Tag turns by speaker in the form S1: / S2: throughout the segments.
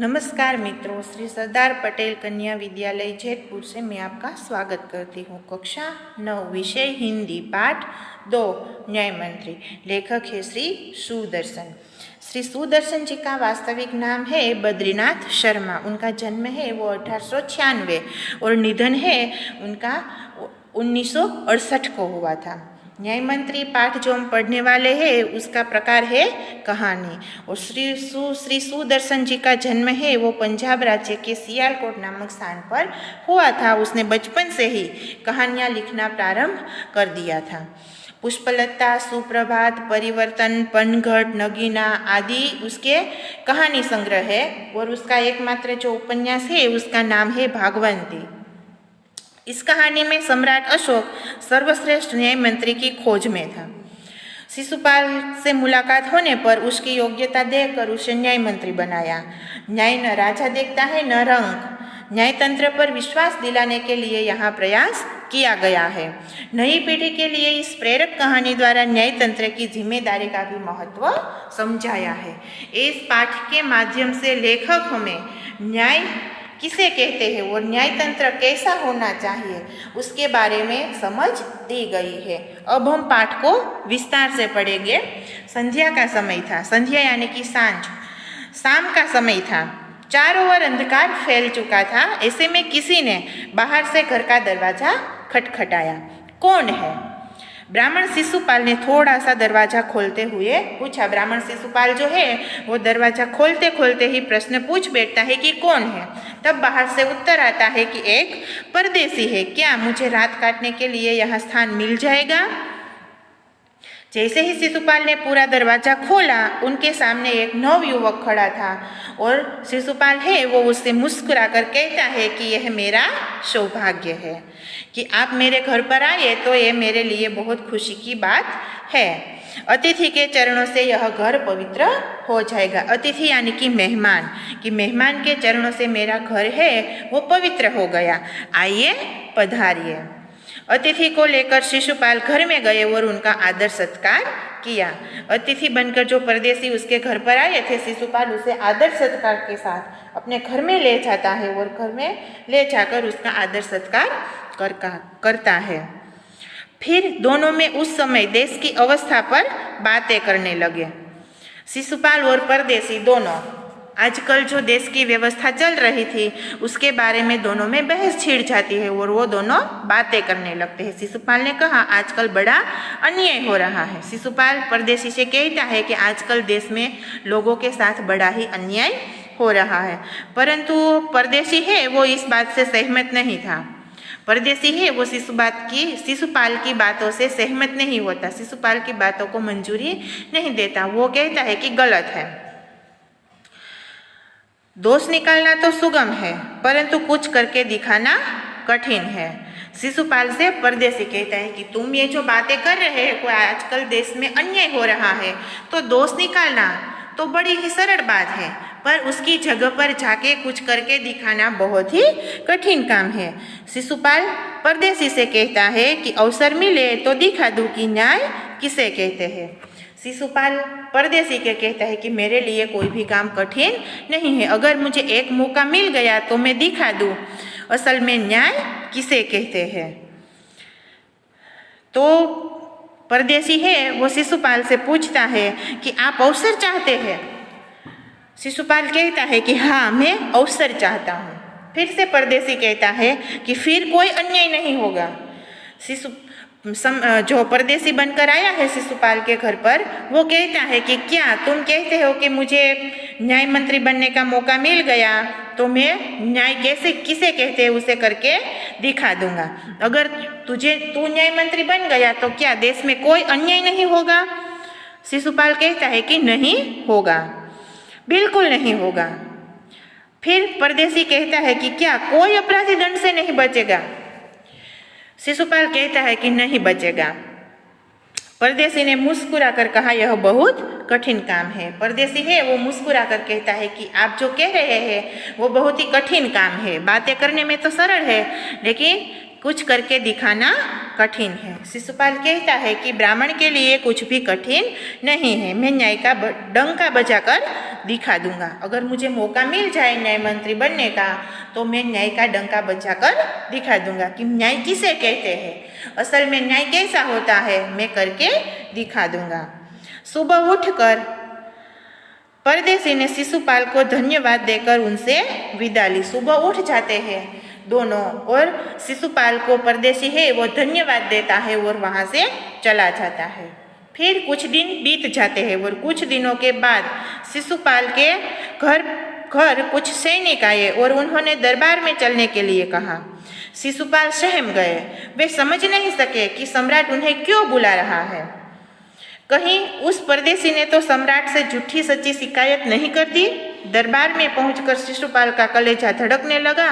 S1: नमस्कार मित्रों, श्री सरदार पटेल कन्या विद्यालय जैतपुर से मैं आपका स्वागत करती हूँ। कक्षा 9 विषय हिंदी पाठ 2 न्याय मंत्री। लेखक है श्री सुदर्शन। श्री सुदर्शन जी का वास्तविक नाम है बद्रीनाथ शर्मा। उनका जन्म है वो 1896 और निधन है उनका 1968 को हुआ था। न्याय मंत्री पाठ जो हम पढ़ने वाले हैं उसका प्रकार है कहानी। और श्री सुदर्शन जी का जन्म है वो पंजाब राज्य के सियालकोट नामक स्थान पर हुआ था। उसने बचपन से ही कहानियाँ लिखना प्रारंभ कर दिया था। पुष्पलता, सुप्रभात, परिवर्तन, पनघट, नगीना आदि उसके कहानी संग्रह है। और उसका एकमात्र जो उपन्यास है उसका नाम है भागवंती। इस कहानी में सम्राट अशोक सर्वश्रेष्ठ न्याय मंत्री की खोज में था। शिशुपाल से मुलाकात होने पर उसकी योग्यता देखकर उसे न्याय मंत्री बनाया। न्याय न राजा देखता है न रंग। न्यायतंत्र पर विश्वास दिलाने के लिए यहाँ प्रयास किया गया है। नई पीढ़ी के लिए इस प्रेरक कहानी द्वारा न्यायतंत्र की जिम्मेदारी का भी महत्व समझाया है। इस पाठ के माध्यम से लेखक हमें न्याय किसे कहते हैं और न्यायतंत्र कैसा होना चाहिए उसके बारे में समझ दी गई है। अब हम पाठ को विस्तार से पढ़ेंगे। संध्या का समय था। संध्या यानी कि सांझ, शाम का समय था। चारों ओर अंधकार फैल चुका था। ऐसे में किसी ने बाहर से घर का दरवाजा खटखटाया। कौन है? ब्राह्मण शिशुपाल ने थोड़ा सा दरवाजा खोलते हुए पूछा। ब्राह्मण शिशुपाल जो है वो दरवाजा खोलते खोलते ही प्रश्न पूछ बैठता है कि कौन है। तब बाहर से उत्तर आता है कि एक परदेसी है। क्या मुझे रात काटने के लिए यहाँ स्थान मिल जाएगा? जैसे ही शिशुपाल ने पूरा दरवाजा खोला उनके सामने एक नवयुवक खड़ा था और शिशुपाल है वो उससे मुस्कुराकर कहता है कि यह मेरा सौभाग्य है कि आप मेरे घर पर आए, तो ये मेरे लिए बहुत खुशी की बात है। अतिथि के चरणों से यह घर पवित्र हो जाएगा। अतिथि यानी कि मेहमान के चरणों से मेरा घर है वो पवित्र हो गया। आइए पधारिए। अतिथि को लेकर शिशुपाल घर में गए और उनका आदर सत्कार किया। अतिथि बनकर जो परदेसी उसके घर पर आए थे, शिशुपाल उसे आदर सत्कार के साथ अपने घर में ले जाता है और घर में ले जाकर उसका आदर सत्कार करता है। फिर दोनों में उस समय देश की अवस्था पर बातें करने लगे। शिशुपाल और परदेसी दोनों आजकल जो देश की व्यवस्था चल रही थी उसके बारे में दोनों में बहस छिड़ जाती है और वो दोनों बातें करने लगते हैं। शिशुपाल ने कहा, आजकल बड़ा अन्याय हो रहा है। शिशुपाल परदेसी से कहता है कि आजकल देश में लोगों के साथ बड़ा ही अन्याय हो रहा है। परंतु परदेसी है वो इस बात से सहमत नहीं था। परदेसी है वो शिशुपाल की बातों से सहमत नहीं होता। शिशुपाल की बातों को मंजूरी नहीं देता। वो कहता है कि गलत है। दोष निकालना तो सुगम है परंतु कुछ करके दिखाना कठिन है। शिशुपाल से परदेसी कहता है कि तुम ये जो बातें कर रहे हो, आजकल देश में अन्याय हो रहा है, तो दोष निकालना तो बड़ी ही सरल बात है, पर उसकी जगह पर जाके कुछ करके दिखाना बहुत ही कठिन काम है। शिशुपाल परदेसी से कहता है कि अवसर मिले तो दिखा दूं कि न्याय किसे कहते हैं। शिशुपाल परदेसी के कहता है कि मेरे लिए कोई भी काम कठिन नहीं है। अगर मुझे एक मौका मिल गया तो मैं दिखा दूं असल में न्याय किसे कहते हैं। तो परदेसी है वो शिशुपाल से पूछता है कि आप अवसर चाहते हैं? शिशुपाल कहता है कि हाँ, मैं अवसर चाहता हूँ। फिर से परदेसी कहता है कि फिर कोई अन्याय नहीं होगा। जो परदेसी बनकर आया है शिशुपाल के घर पर, वो कहता है कि क्या तुम कहते हो कि मुझे न्याय मंत्री बनने का मौका मिल गया तो मैं न्याय किसे कहते हैं उसे करके दिखा दूंगा। अगर तू न्याय मंत्री बन गया तो क्या देश में कोई अन्याय नहीं होगा? शिशुपाल कहता है कि नहीं होगा, बिल्कुल नहीं होगा। फिर परदेसी कहता है कि क्या कोई अपराधी दंड से नहीं बचेगा? शिशुपाल कहता है कि नहीं बचेगा। परदेसी ने मुस्कुराकर कहा, यह बहुत कठिन काम है। परदेसी है वो मुस्कुराकर कहता है कि आप जो कह रहे हैं वो बहुत ही कठिन काम है। बातें करने में तो सरल है लेकिन कुछ करके दिखाना कठिन है। शिशुपाल कहता है कि ब्राह्मण के लिए कुछ भी कठिन नहीं है। मैं न्याय का डंका बजाकर दिखा दूंगा। अगर मुझे मौका मिल जाए न्याय मंत्री बनने का तो मैं न्याय का डंका बजाकर दिखा दूंगा कि न्याय किसे कहते हैं, असल में न्याय कैसा होता है, मैं करके दिखा दूंगा। सुबह उठकर परदेसी ने शिशुपाल को धन्यवाद देकर उनसे विदा ली। सुबह उठ जाते हैं दोनों और शिशुपाल को परदेसी है वो धन्यवाद देता है और वहाँ से चला जाता है। फिर कुछ दिन बीत जाते हैं और कुछ दिनों के बाद शिशुपाल के घर कुछ सैनिक आए और उन्होंने दरबार में चलने के लिए कहा। शिशुपाल सहम गए। वे समझ नहीं सके कि सम्राट उन्हें क्यों बुला रहा है। कहीं उस परदेसी ने तो सम्राट से झूठी सच्ची शिकायत नहीं कर दी। दरबार में पहुंचकर शिशुपाल का कलेजा धड़कने लगा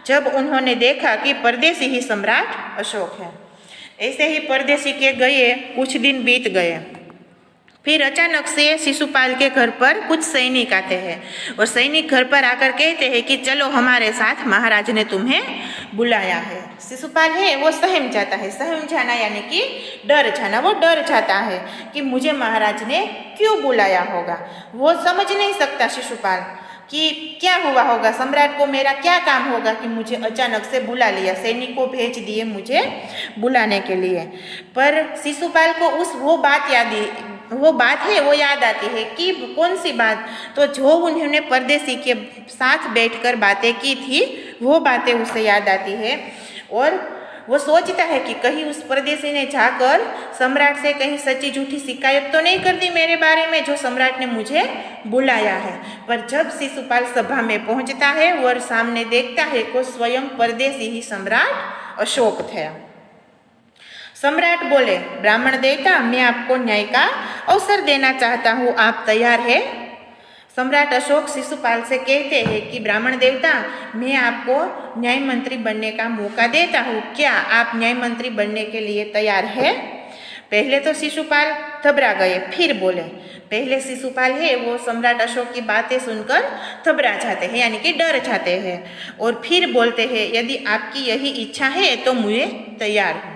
S1: जब उन्होंने देखा कि परदेसी ही सम्राट अशोक है। ऐसे ही परदेसी के गए कुछ दिन बीत गए। फिर अचानक से शिशुपाल के घर पर कुछ सैनिक आते हैं और सैनिक घर पर आकर कहते हैं कि चलो हमारे साथ, महाराज ने तुम्हें बुलाया है। शिशुपाल है वो सहम जाता है। सहम जाना यानी कि डर जाना। वो डर जाता है कि मुझे महाराज ने क्यों बुलाया होगा। वो समझ नहीं सकता शिशुपाल कि क्या हुआ होगा, सम्राट को मेरा क्या काम होगा कि मुझे अचानक से बुला लिया, सैनिक को भेज दिए मुझे बुलाने के लिए। पर शिशुपाल को वो बात है वो याद आती है कि कौन सी बात, तो जो उन्होंने परदेसी के साथ बैठकर बातें की थी वो बातें उसे याद आती है। और वो सोचता है कि कहीं उस परदेसी ने जाकर सम्राट से कहीं सच्ची झूठी शिकायत तो नहीं कर दी मेरे बारे में, जो सम्राट ने मुझे बुलाया है। पर जब शिशुपाल सभा में पहुंचता है और सामने देखता है कि स्वयं परदेसी ही सम्राट अशोक थे। सम्राट बोले, ब्राह्मण देवता, मैं आपको न्याय का अवसर देना चाहता हूँ, आप तैयार है? सम्राट अशोक शिशुपाल से कहते हैं कि ब्राह्मण देवता, मैं आपको न्याय मंत्री बनने का मौका देता हूँ, क्या आप न्याय मंत्री बनने के लिए तैयार है? पहले तो शिशुपाल घबरा गए, फिर बोले। पहले शिशुपाल है वो सम्राट अशोक की बातें सुनकर घबरा जाते हैं यानी कि डर जाते हैं और फिर बोलते हैं, यदि आपकी यही इच्छा है तो मैं तैयार हूँ।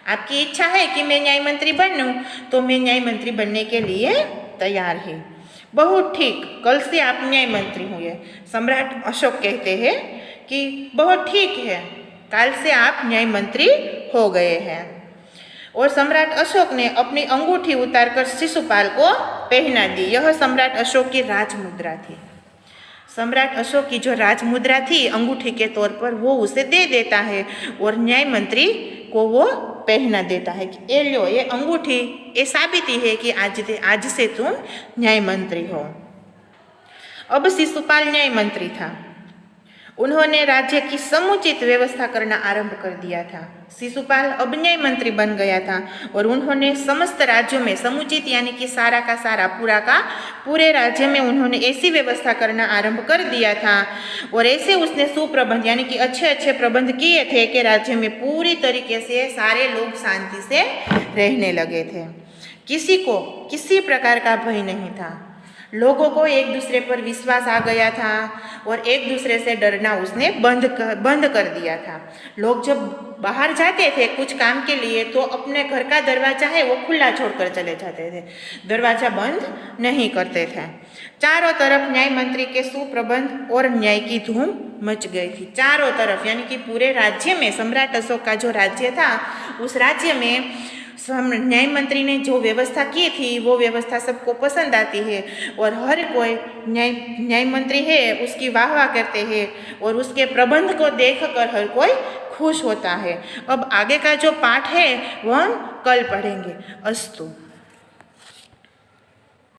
S1: आपकी इच्छा है कि मैं न्याय मंत्री बनूं तो मैं न्याय मंत्री बनने के लिए तैयार है। बहुत ठीक, कल से आप न्याय मंत्री हुए। सम्राट अशोक कहते हैं कि बहुत ठीक है, कल से आप न्याय मंत्री हो गए हैं। और सम्राट अशोक ने अपनी अंगूठी उतारकर शिशुपाल को पहना दी। यह सम्राट अशोक की राजमुद्रा थी। सम्राट अशोक की जो राजमुद्रा थी अंगूठी के तौर पर वो उसे दे देता है और न्याय मंत्री को वो पहना देता है कि ये लो, ये अंगूठी, ये साबिती है कि आज से तुम न्याय मंत्री हो। अब शिशुपाल न्याय मंत्री था। उन्होंने राज्य की समुचित व्यवस्था करना आरंभ कर दिया था। शिशुपाल अब न्याय मंत्री बन गया था और उन्होंने समस्त राज्यों में समुचित यानी कि सारा का सारा पूरे राज्य में उन्होंने ऐसी व्यवस्था करना आरंभ कर दिया था और ऐसे उसने सुप्रबंध यानी कि अच्छे अच्छे प्रबंध किए थे कि राज्य में पूरी तरीके से सारे लोग शांति से रहने लगे थे। किसी को किसी प्रकार का भय नहीं था। लोगों को एक दूसरे पर विश्वास आ गया था और एक दूसरे से डरना उसने बंद कर दिया था। लोग जब बाहर जाते थे कुछ काम के लिए तो अपने घर का दरवाजा है वो खुला छोड़कर चले जाते थे, दरवाजा बंद नहीं करते थे। चारों तरफ न्याय मंत्री के सुप्रबंध और न्याय की धूम मच गई थी। चारों तरफ यानी कि पूरे राज्य में, सम्राट अशोक का जो राज्य था उस राज्य में न्याय मंत्री ने जो व्यवस्था की थी वो व्यवस्था सबको पसंद आती है और हर कोई न्याय मंत्री है उसकी वाह करते हैं और उसके प्रबंध को देखकर हर कोई खुश होता है। अब आगे का जो पाठ है वह हम कल पढ़ेंगे। अस्तु।